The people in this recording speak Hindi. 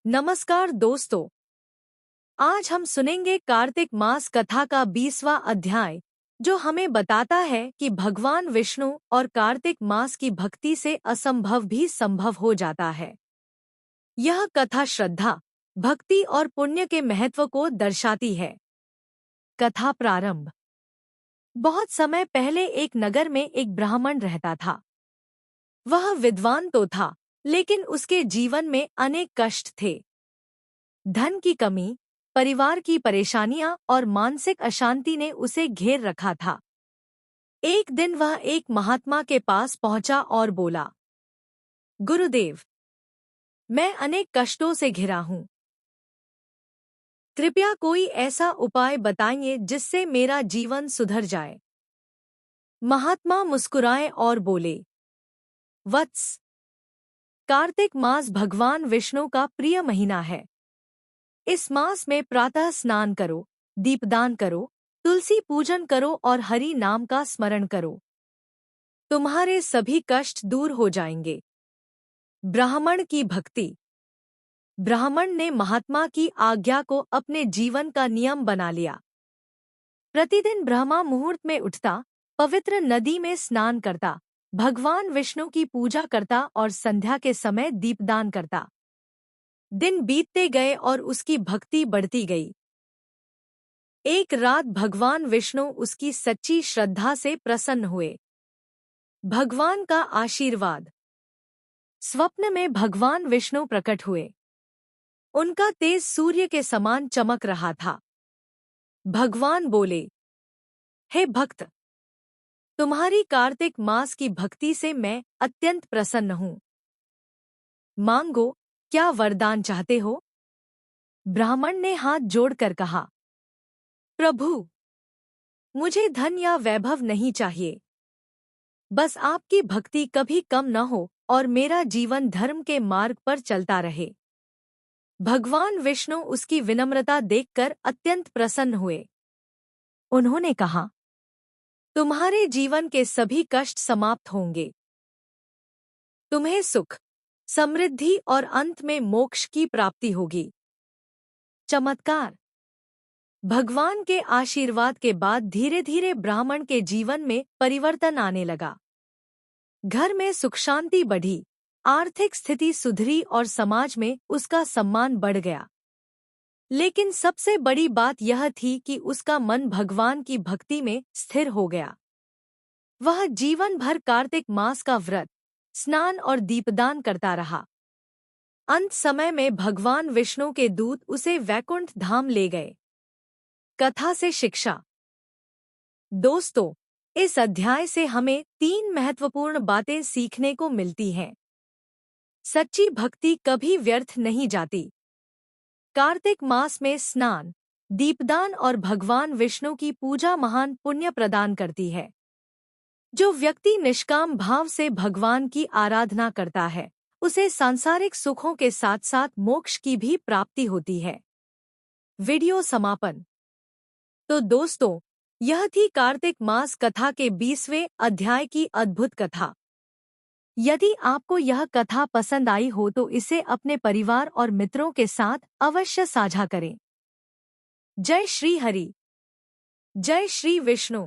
नमस्कार दोस्तों, आज हम सुनेंगे कार्तिक मास कथा का 20वां अध्याय, जो हमें बताता है कि भगवान विष्णु और कार्तिक मास की भक्ति से असंभव भी संभव हो जाता है। यह कथा श्रद्धा, भक्ति और पुण्य के महत्व को दर्शाती है। कथा प्रारंभ। बहुत समय पहले एक नगर में एक ब्राह्मण रहता था। वह विद्वान तो था, लेकिन उसके जीवन में अनेक कष्ट थे। धन की कमी, परिवार की परेशानियां और मानसिक अशांति ने उसे घेर रखा था। एक दिन वह एक महात्मा के पास पहुंचा और बोला, गुरुदेव, मैं अनेक कष्टों से घिरा हूं। कृपया कोई ऐसा उपाय बताइए जिससे मेरा जीवन सुधर जाए। महात्मा मुस्कुराए और बोले, वत्स, कार्तिक मास भगवान विष्णु का प्रिय महीना है। इस मास में प्रातः स्नान करो, दीपदान करो, तुलसी पूजन करो और हरि नाम का स्मरण करो। तुम्हारे सभी कष्ट दूर हो जाएंगे। ब्राह्मण की भक्ति। ब्राह्मण ने महात्मा की आज्ञा को अपने जीवन का नियम बना लिया। प्रतिदिन ब्रह्मा मुहूर्त में उठता, पवित्र नदी में स्नान करता, भगवान विष्णु की पूजा करता और संध्या के समय दीपदान करता। दिन बीतते गए और उसकी भक्ति बढ़ती गई। एक रात भगवान विष्णु उसकी सच्ची श्रद्धा से प्रसन्न हुए। भगवान का आशीर्वाद। स्वप्न में भगवान विष्णु प्रकट हुए। उनका तेज सूर्य के समान चमक रहा था। भगवान बोले, हे भक्त, तुम्हारी कार्तिक मास की भक्ति से मैं अत्यंत प्रसन्न हूँ। मांगो, क्या वरदान चाहते हो? ब्राह्मण ने हाथ जोड़कर कहा, प्रभु, मुझे धन या वैभव नहीं चाहिए। बस आपकी भक्ति कभी कम न हो और मेरा जीवन धर्म के मार्ग पर चलता रहे। भगवान विष्णु उसकी विनम्रता देखकर अत्यंत प्रसन्न हुए। उन्होंने कहा, तुम्हारे जीवन के सभी कष्ट समाप्त होंगे। तुम्हें सुख, समृद्धि और अंत में मोक्ष की प्राप्ति होगी। चमत्कार। भगवान के आशीर्वाद के बाद धीरे धीरे ब्राह्मण के जीवन में परिवर्तन आने लगा। घर में सुख शांति बढ़ी, आर्थिक स्थिति सुधरी और समाज में उसका सम्मान बढ़ गया। लेकिन सबसे बड़ी बात यह थी कि उसका मन भगवान की भक्ति में स्थिर हो गया। वह जीवन भर कार्तिक मास का व्रत, स्नान और दीपदान करता रहा। अंत समय में भगवान विष्णु के दूत उसे वैकुंठ धाम ले गए। कथा से शिक्षा। दोस्तों, इस अध्याय से हमें 3 महत्वपूर्ण बातें सीखने को मिलती हैं। सच्ची भक्ति कभी व्यर्थ नहीं जाती। कार्तिक मास में स्नान, दीपदान और भगवान विष्णु की पूजा महान पुण्य प्रदान करती है। जो व्यक्ति निष्काम भाव से भगवान की आराधना करता है, उसे सांसारिक सुखों के साथ साथ मोक्ष की भी प्राप्ति होती है। वीडियो समापन। तो दोस्तों, यह थी कार्तिक मास कथा के 20वें अध्याय की अद्भुत कथा। यदि आपको यह कथा पसंद आई हो तो इसे अपने परिवार और मित्रों के साथ अवश्य साझा करें। जय श्री हरि। जय श्री विष्णु।